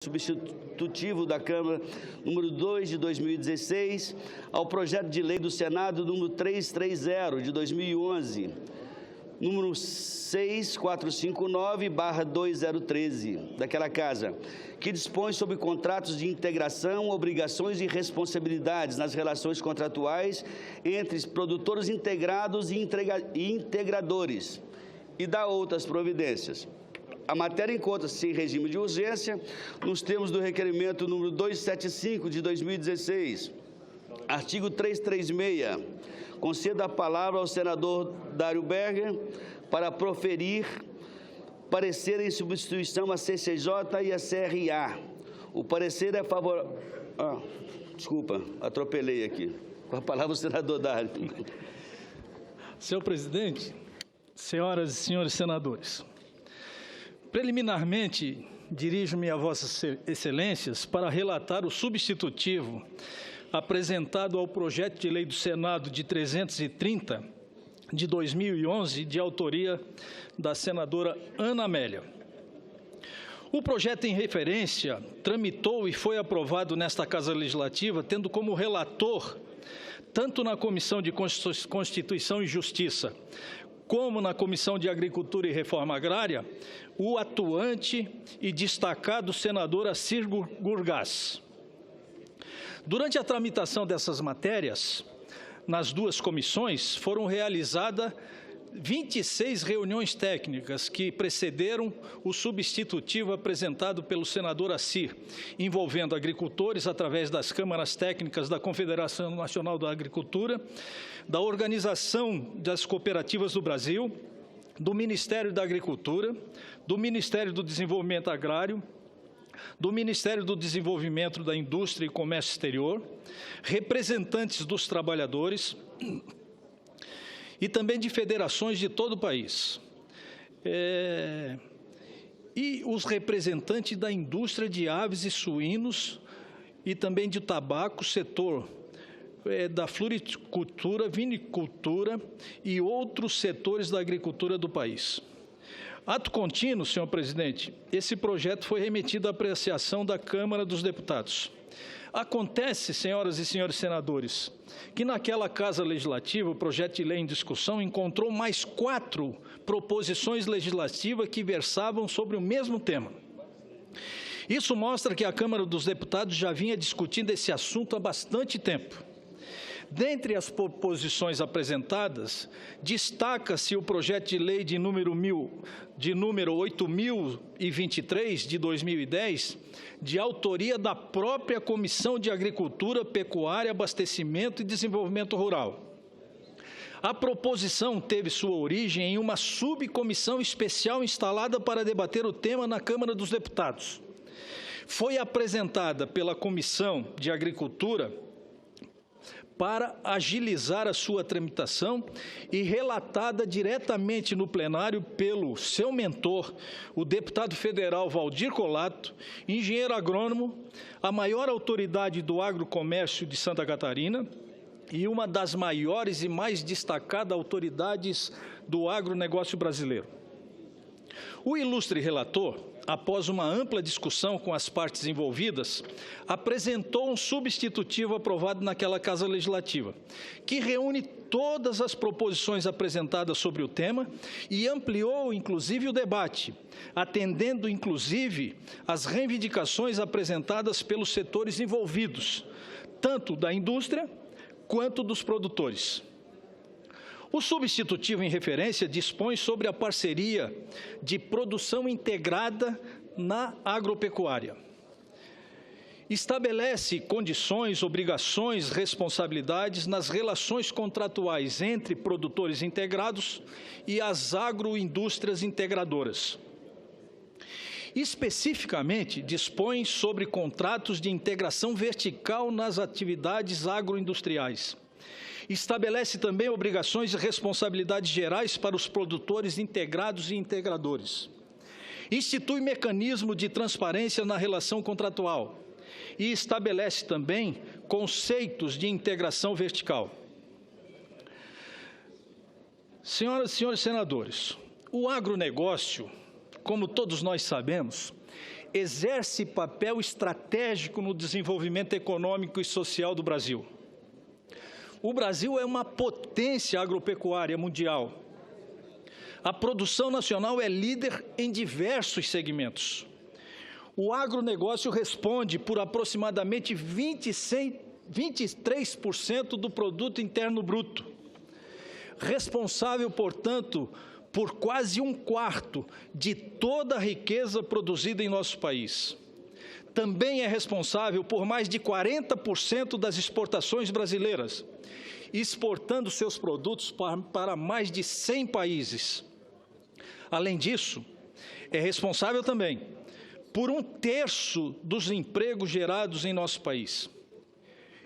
substitutivo da Câmara número 2 de 2016 ao projeto de lei do Senado número 330 de 2011, número 6459/2013 daquela Casa, que dispõe sobre contratos de integração, obrigações e responsabilidades nas relações contratuais entre produtores integrados e integradores e dá outras providências. A matéria encontra-se em regime de urgência nos termos do requerimento número 275 de 2016. Artigo 336. Conceda a palavra ao senador Dário Berger para proferir parecer em substituição à CCJ e à CRA. O parecer é favorável... desculpa, atropelei aqui. Com a palavra o senador Dário. Senhor presidente, senhoras e senhores senadores, preliminarmente, dirijo-me a Vossas Excelências para relatar o substitutivo apresentado ao projeto de lei do Senado de 330 de 2011, de autoria da senadora Ana Amélia. O projeto em referência tramitou e foi aprovado nesta Casa Legislativa, tendo como relator, tanto na Comissão de Constituição e Justiça, como na Comissão de Agricultura e Reforma Agrária, o atuante e destacado senador Assir Gurgás. Durante a tramitação dessas matérias, nas duas comissões, foram realizadas 26 reuniões técnicas que precederam o substitutivo apresentado pelo senador Assir, envolvendo agricultores através das câmaras técnicas da Confederação Nacional da Agricultura, da Organização das Cooperativas do Brasil, do Ministério da Agricultura, do Ministério do Desenvolvimento Agrário, do Ministério do Desenvolvimento da Indústria e Comércio Exterior, representantes dos trabalhadores e também de federações de todo o país. E os representantes da indústria de aves e suínos e também de tabaco, setor da floricultura, vinicultura e outros setores da agricultura do país. Ato contínuo, senhor presidente, esse projeto foi remetido à apreciação da Câmara dos Deputados. Acontece, senhoras e senhores senadores, que naquela Casa Legislativa, o projeto de lei em discussão encontrou mais 4 proposições legislativas que versavam sobre o mesmo tema. Isso mostra que a Câmara dos Deputados já vinha discutindo esse assunto há bastante tempo. Dentre as proposições apresentadas, destaca-se o projeto de lei de número 8.023, de 2010, de autoria da própria Comissão de Agricultura, Pecuária, Abastecimento e Desenvolvimento Rural. A proposição teve sua origem em uma subcomissão especial instalada para debater o tema na Câmara dos Deputados. Foi apresentada pela Comissão de Agricultura para agilizar a sua tramitação e relatada diretamente no plenário pelo seu mentor, o deputado federal Valdir Colato, engenheiro agrônomo, a maior autoridade do agrocomércio de Santa Catarina e uma das maiores e mais destacadas autoridades do agronegócio brasileiro. O ilustre relator, após uma ampla discussão com as partes envolvidas, apresentou um substitutivo aprovado naquela Casa Legislativa, que reúne todas as proposições apresentadas sobre o tema e ampliou, inclusive, o debate, atendendo, inclusive, às reivindicações apresentadas pelos setores envolvidos, tanto da indústria quanto dos produtores. O substitutivo em referência dispõe sobre a parceria de produção integrada na agropecuária. Estabelece condições, obrigações, responsabilidades nas relações contratuais entre produtores integrados e as agroindústrias integradoras. Especificamente, dispõe sobre contratos de integração vertical nas atividades agroindustriais. Estabelece também obrigações e responsabilidades gerais para os produtores integrados e integradores. Institui mecanismo de transparência na relação contratual e estabelece também conceitos de integração vertical. Senhoras e senhores senadores, o agronegócio, como todos nós sabemos, exerce papel estratégico no desenvolvimento econômico e social do Brasil. O Brasil é uma potência agropecuária mundial. A produção nacional é líder em diversos segmentos. O agronegócio responde por aproximadamente 23% do produto interno bruto, responsável, portanto, por quase 1/4 de toda a riqueza produzida em nosso país. Também é responsável por mais de 40% das exportações brasileiras, exportando seus produtos para mais de 100 países. Além disso, é responsável também por 1/3 dos empregos gerados em nosso país.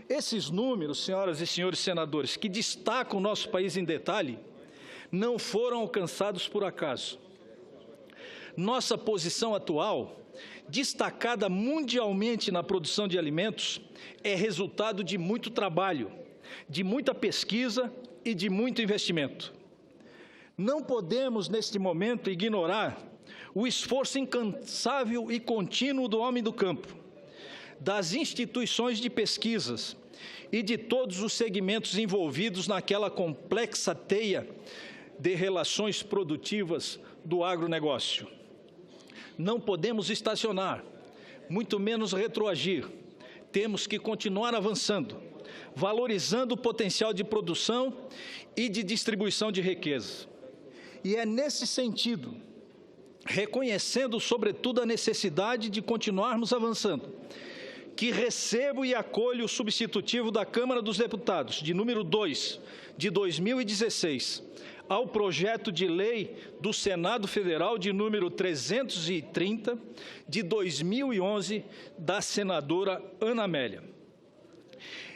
Esses números, senhoras e senhores senadores, que destacam o nosso país em detalhe, não foram alcançados por acaso. Nossa posição atual, destacada mundialmente na produção de alimentos, é resultado de muito trabalho, de muita pesquisa e de muito investimento. Não podemos, neste momento, ignorar o esforço incansável e contínuo do homem do campo, das instituições de pesquisas e de todos os segmentos envolvidos naquela complexa teia de relações produtivas do agronegócio. Não podemos estacionar, muito menos retroagir. Temos que continuar avançando, valorizando o potencial de produção e de distribuição de riqueza. E é nesse sentido, reconhecendo sobretudo a necessidade de continuarmos avançando, que recebo e acolho o substitutivo da Câmara dos Deputados, de número 2, de 2016, ao projeto de lei do Senado Federal de número 330, de 2011, da senadora Ana Amélia.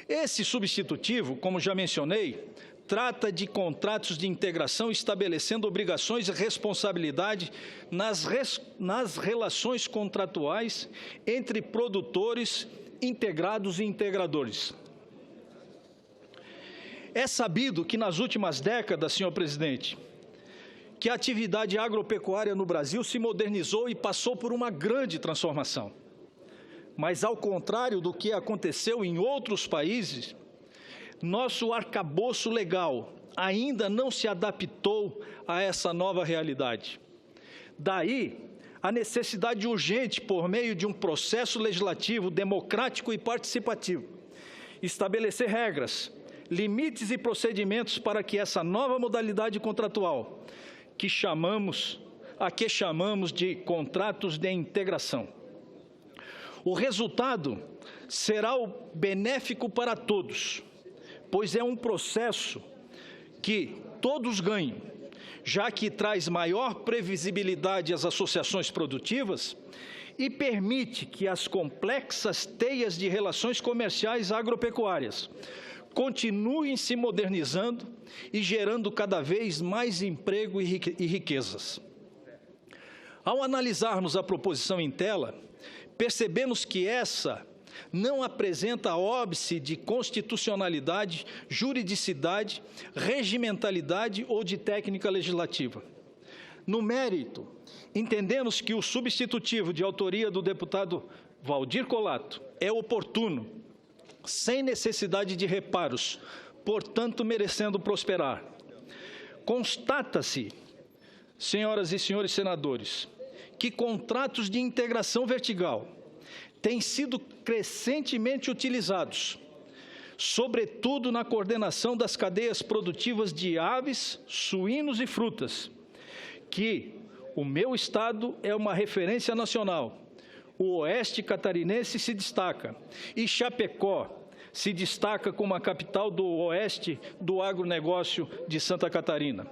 Esse substitutivo, como já mencionei, trata de contratos de integração estabelecendo obrigações e responsabilidade nas relações contratuais entre produtores, integrados e integradores. É sabido que nas últimas décadas, senhor presidente, que a atividade agropecuária no Brasil se modernizou e passou por uma grande transformação. Mas, ao contrário do que aconteceu em outros países, nosso arcabouço legal ainda não se adaptou a essa nova realidade. Daí, a necessidade urgente, por meio de um processo legislativo democrático e participativo, estabelecer regras, limites e procedimentos para que essa nova modalidade contratual, que chamamos de contratos de integração. O resultado será o benéfico para todos, pois é um processo que todos ganham, já que traz maior previsibilidade às associações produtivas e permite que as complexas teias de relações comerciais agropecuárias continuem se modernizando e gerando cada vez mais emprego e riquezas. Ao analisarmos a proposição em tela, percebemos que essa não apresenta óbice de constitucionalidade, juridicidade, regimentalidade ou de técnica legislativa. No mérito, entendemos que o substitutivo de autoria do deputado Valdir Colato é oportuno, sem necessidade de reparos, portanto, merecendo prosperar. Constata-se, senhoras e senhores senadores, que contratos de integração vertical têm sido crescentemente utilizados, sobretudo na coordenação das cadeias produtivas de aves, suínos e frutas, que o meu estado é uma referência nacional. O Oeste catarinense se destaca e Chapecó se destaca como a capital do Oeste do agronegócio de Santa Catarina,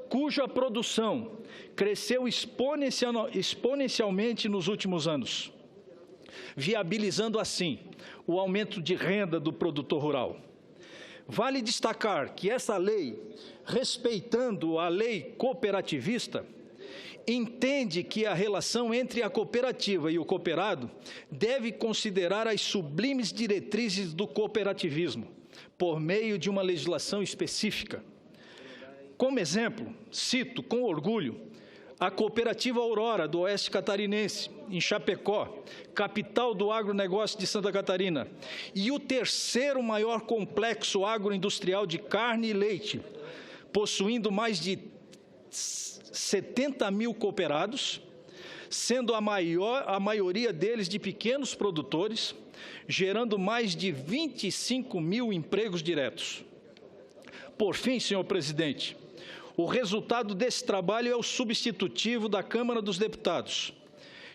cuja produção cresceu exponencialmente nos últimos anos, viabilizando assim o aumento de renda do produtor rural. Vale destacar que essa lei, respeitando a lei cooperativista, entende que a relação entre a cooperativa e o cooperado deve considerar as sublimes diretrizes do cooperativismo, por meio de uma legislação específica. Como exemplo, cito com orgulho a Cooperativa Aurora, do Oeste Catarinense, em Chapecó, capital do agronegócio de Santa Catarina, e o terceiro maior complexo agroindustrial de carne e leite, possuindo mais de 70 mil cooperados, sendo a maioria deles de pequenos produtores, gerando mais de 25 mil empregos diretos. Por fim, senhor presidente, o resultado desse trabalho é o substitutivo da Câmara dos Deputados,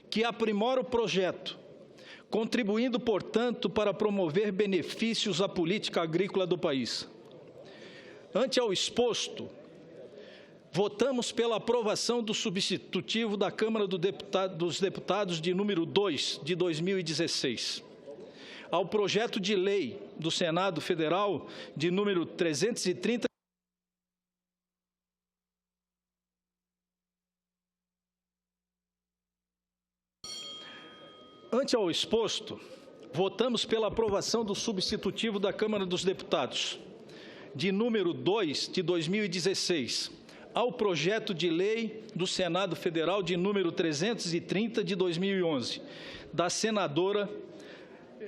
que aprimora o projeto, contribuindo, portanto, para promover benefícios à política agrícola do país. Ante ao exposto, votamos pela aprovação do substitutivo da Câmara dos Deputados de número 2, de 2016, ao projeto de lei do Senado Federal de número 330, Ante ao exposto, votamos pela aprovação do substitutivo da Câmara dos Deputados, de número 2, de 2016, ao projeto de lei do Senado Federal de número 330, de 2011,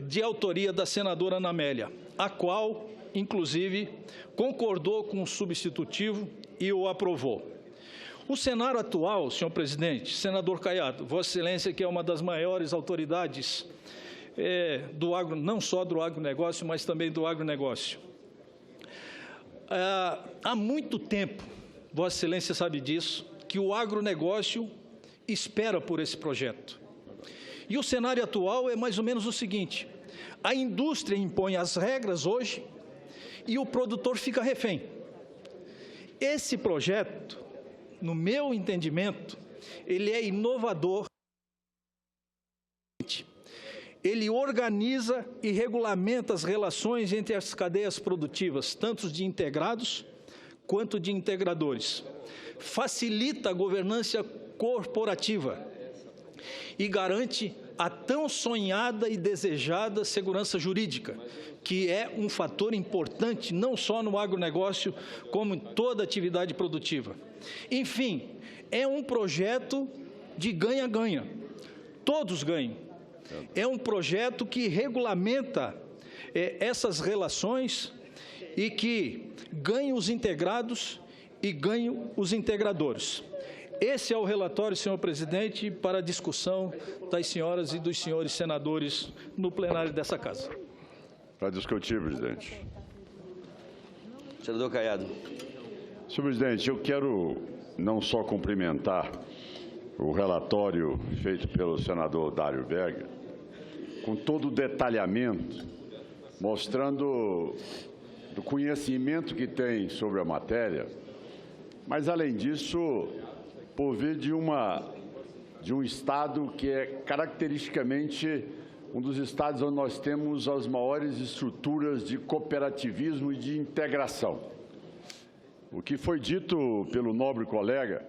de autoria da senadora Ana Amélia, a qual, inclusive, concordou com o substitutivo e o aprovou. O cenário atual, senhor presidente, senador Caiado, Vossa Excelência, que é uma das maiores autoridades não só do agronegócio, mas também do agronegócio. Há muito tempo, Vossa Excelência sabe disso, que o agronegócio espera por esse projeto. E o cenário atual é mais ou menos o seguinte: a indústria impõe as regras hoje e o produtor fica refém. Esse projeto, no meu entendimento, ele é inovador. Ele organiza e regulamenta as relações entre as cadeias produtivas, tanto de integrados quanto de integradores. Facilita a governança corporativa e garante a tão sonhada e desejada segurança jurídica, que é um fator importante não só no agronegócio, como em toda atividade produtiva. Enfim, é um projeto de ganha-ganha. Todos ganham. É um projeto que regulamenta essas relações e que ganha os integrados e ganha os integradores. Esse é o relatório, senhor presidente, para a discussão das senhoras e dos senhores senadores no plenário dessa Casa. Para discutir, presidente. Senador Caiado. Senhor presidente, eu quero não só cumprimentar o relatório feito pelo senador Dário Berger, com todo o detalhamento, mostrando o conhecimento que tem sobre a matéria, mas, além disso, por vir de um estado que é caracteristicamente um dos estados onde nós temos as maiores estruturas de cooperativismo e de integração. O que foi dito pelo nobre colega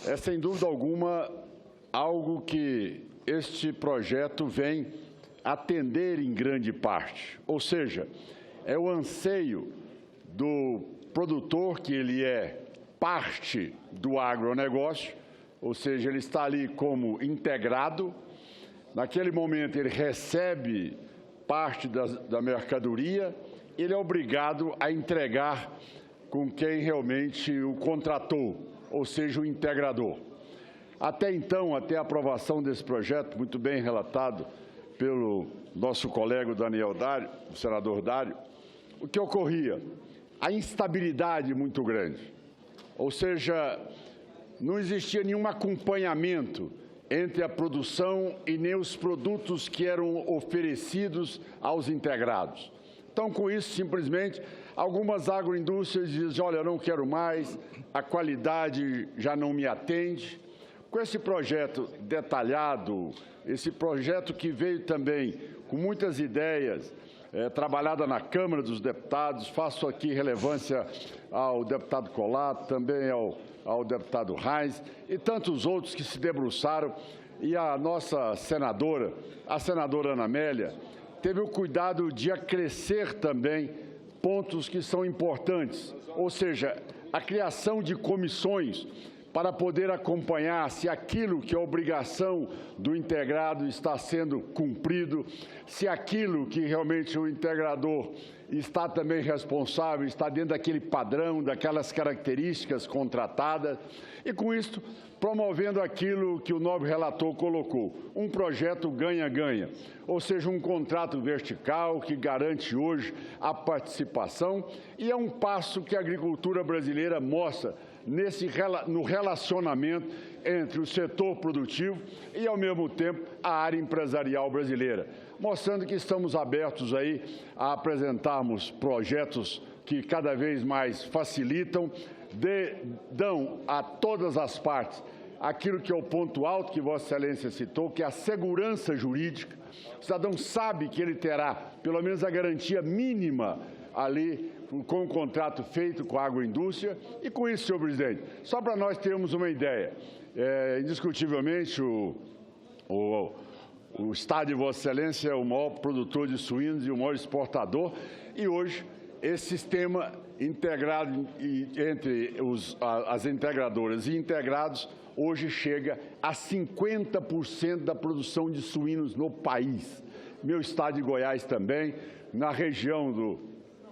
é, sem dúvida alguma, algo que este projeto vem atender em grande parte. Ou seja, é o anseio do produtor, que ele é parte do agronegócio, ou seja, ele está ali como integrado. Naquele momento, ele recebe parte da mercadoria, ele é obrigado a entregar com quem realmente o contratou, ou seja, o integrador. Até então, até a aprovação desse projeto, muito bem relatado pelo nosso colega Daniel Dário, o senador Dário, o que ocorria? A instabilidade muito grande, ou seja, não existia nenhum acompanhamento entre a produção e nem os produtos que eram oferecidos aos integrados. Então, com isso, simplesmente, algumas agroindústrias dizem, olha, eu não quero mais, a qualidade já não me atende. Com esse projeto detalhado, esse projeto que veio também com muitas ideias, trabalhada na Câmara dos Deputados, faço aqui relevância ao deputado Colato, também ao deputado Reis e tantos outros que se debruçaram, e a nossa senadora, a senadora Ana Amélia, teve o cuidado de acrescer também pontos que são importantes, ou seja, a criação de comissões para poder acompanhar se aquilo que é obrigação do integrado está sendo cumprido, se aquilo que realmente o integrador está também responsável, está dentro daquele padrão, daquelas características contratadas, e com isso promovendo aquilo que o nobre relator colocou, um projeto ganha-ganha, ou seja, um contrato vertical que garante hoje a participação, e é um passo que a agricultura brasileira mostra no relacionamento entre o setor produtivo e, ao mesmo tempo, a área empresarial brasileira, mostrando que estamos abertos aí a apresentarmos projetos que cada vez mais facilitam, dão a todas as partes aquilo que é o ponto alto que Vossa Excelência citou, que é a segurança jurídica. O cidadão sabe que ele terá, pelo menos, a garantia mínima ali com o contrato feito com a agroindústria. E com isso, senhor presidente, só para nós termos uma ideia, indiscutivelmente o Estado de Vossa Excelência é o maior produtor de suínos e o maior exportador, e hoje esse sistema integrado entre as integradoras e integrados hoje chega a 50% da produção de suínos no país. Meu estado de Goiás também, na região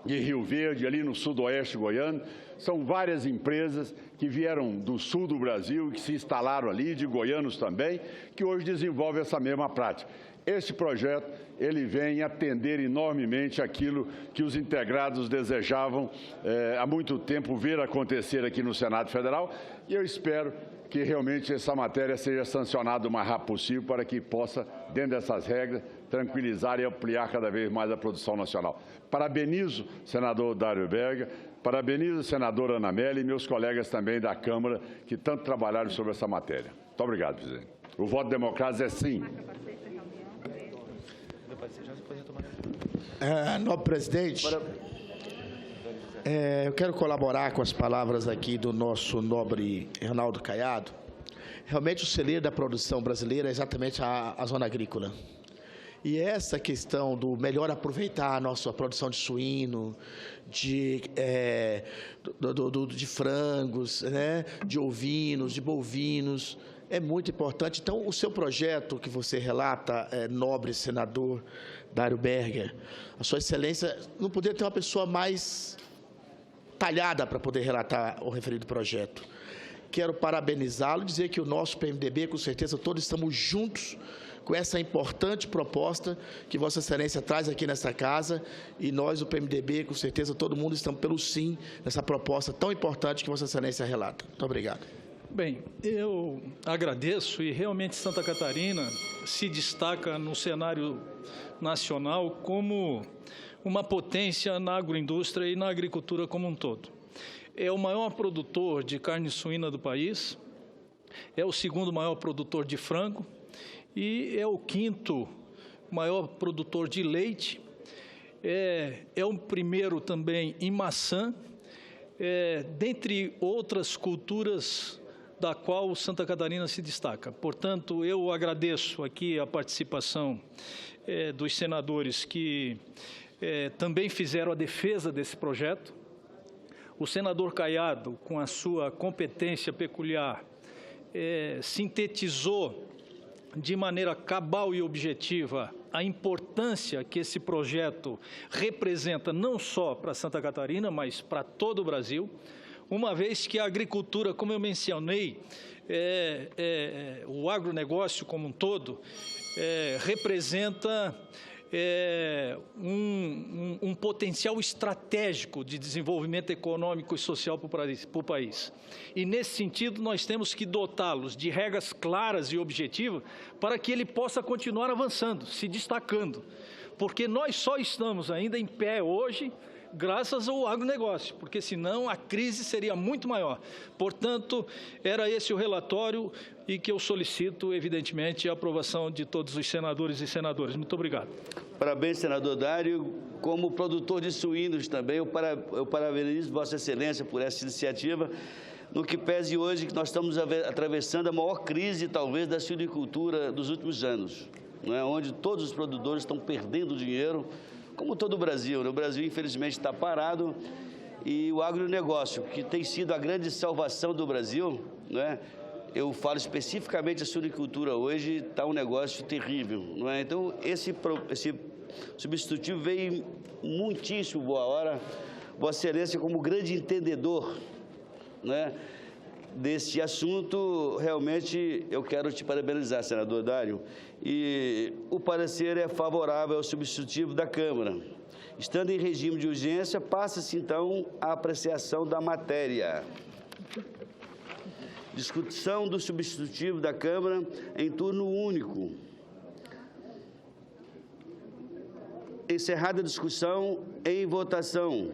de Rio Verde, ali no sudoeste goiano, são várias empresas que vieram do sul do Brasil, que se instalaram ali, de goianos também, que hoje desenvolvem essa mesma prática. Este projeto, ele vem atender enormemente aquilo que os integrados desejavam há muito tempo ver acontecer aqui no Senado Federal, e eu espero que realmente essa matéria seja sancionada o mais rápido possível para que possa, dentro dessas regras, tranquilizar e ampliar cada vez mais a produção nacional. Parabenizo o senador Dário Berger, parabenizo a senadora Ana Amélia e meus colegas também da Câmara que tanto trabalharam sobre essa matéria. Muito obrigado, presidente. O voto democrático é sim. Nobre presidente, eu quero colaborar com as palavras aqui do nosso nobre Reinaldo Caiado. Realmente o celeiro da produção brasileira é exatamente a zona agrícola. E essa questão do melhor aproveitar a nossa produção de suíno, de frangos, né, de ovinos, de bovinos, é muito importante. Então, o seu projeto que você relata, nobre senador Dário Berger, a sua excelência, não poderia ter uma pessoa mais talhada para poder relatar o referido projeto. Quero parabenizá-lo e dizer que o nosso PMDB, com certeza, todos estamos juntos com essa importante proposta que Vossa Excelência traz aqui nessa casa, e nós, o PMDB, com certeza, todo mundo estamos pelo sim nessa proposta tão importante que Vossa Excelência relata. Muito obrigado. Bem, eu agradeço, e realmente Santa Catarina se destaca no cenário nacional como uma potência na agroindústria e na agricultura como um todo. É o maior produtor de carne suína do país, é o segundo maior produtor de frango e é o quinto maior produtor de leite, é o primeiro também em maçã, dentre outras culturas da qual Santa Catarina se destaca. Portanto, eu agradeço aqui a participação dos senadores que também fizeram a defesa desse projeto. O senador Caiado, com a sua competência peculiar, sintetizou de maneira cabal e objetiva a importância que esse projeto representa não só para Santa Catarina, mas para todo o Brasil, uma vez que a agricultura, como eu mencionei, o agronegócio como um todo, representa um potencial estratégico de desenvolvimento econômico e social para o país. E, nesse sentido, nós temos que dotá-los de regras claras e objetivas para que ele possa continuar avançando, se destacando. Porque nós só estamos ainda em pé hoje graças ao agronegócio, porque senão a crise seria muito maior. Portanto, era esse o relatório e que eu solicito, evidentemente, a aprovação de todos os senadores e senadoras. Muito obrigado. Parabéns, senador Dário. Como produtor de suínos também, eu parabenizo Vossa Excelência por essa iniciativa, no que pese hoje que nós estamos atravessando a maior crise, talvez, da suinicultura dos últimos anos, né, onde todos os produtores estão perdendo dinheiro, como todo o Brasil. O Brasil, infelizmente, está parado, e o agronegócio, que tem sido a grande salvação do Brasil, né? Eu falo especificamente a suinicultura hoje, está um negócio terrível, não é? Então, esse substitutivo veio muitíssimo boa hora. Vossa Excelência, como grande entendedor, né, desse assunto, realmente eu quero te parabenizar, senador Dário, e o parecer é favorável ao substitutivo da Câmara. Estando em regime de urgência, passa-se, então, a apreciação da matéria. Discussão do substitutivo da Câmara em turno único. Encerrada a discussão, em votação.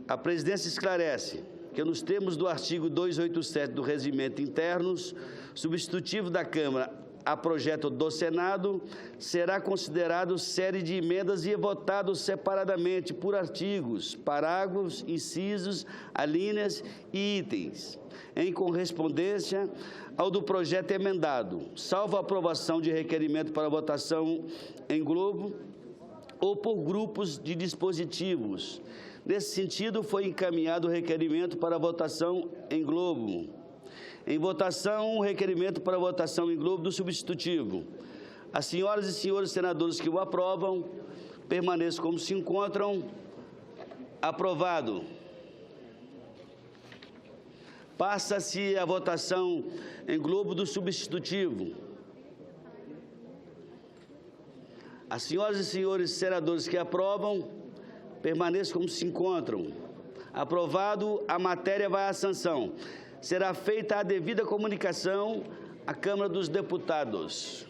A presidência esclarece que, nos termos do artigo 287 do Regimento Internos, substitutivo da Câmara a projeto do Senado será considerado série de emendas e votado separadamente por artigos, parágrafos, incisos, alíneas e itens, em correspondência ao do projeto emendado, salvo a aprovação de requerimento para votação em globo ou por grupos de dispositivos. Nesse sentido, foi encaminhado o requerimento para votação em globo. Em votação, o requerimento para votação em globo do substitutivo. As senhoras e senhores senadores que o aprovam, permaneçam como se encontram. Aprovado. Passa-se a votação em globo do substitutivo. As senhoras e senhores senadores que aprovam, permaneçam como se encontram. Aprovado, a matéria vai à sanção. Será feita a devida comunicação à Câmara dos Deputados.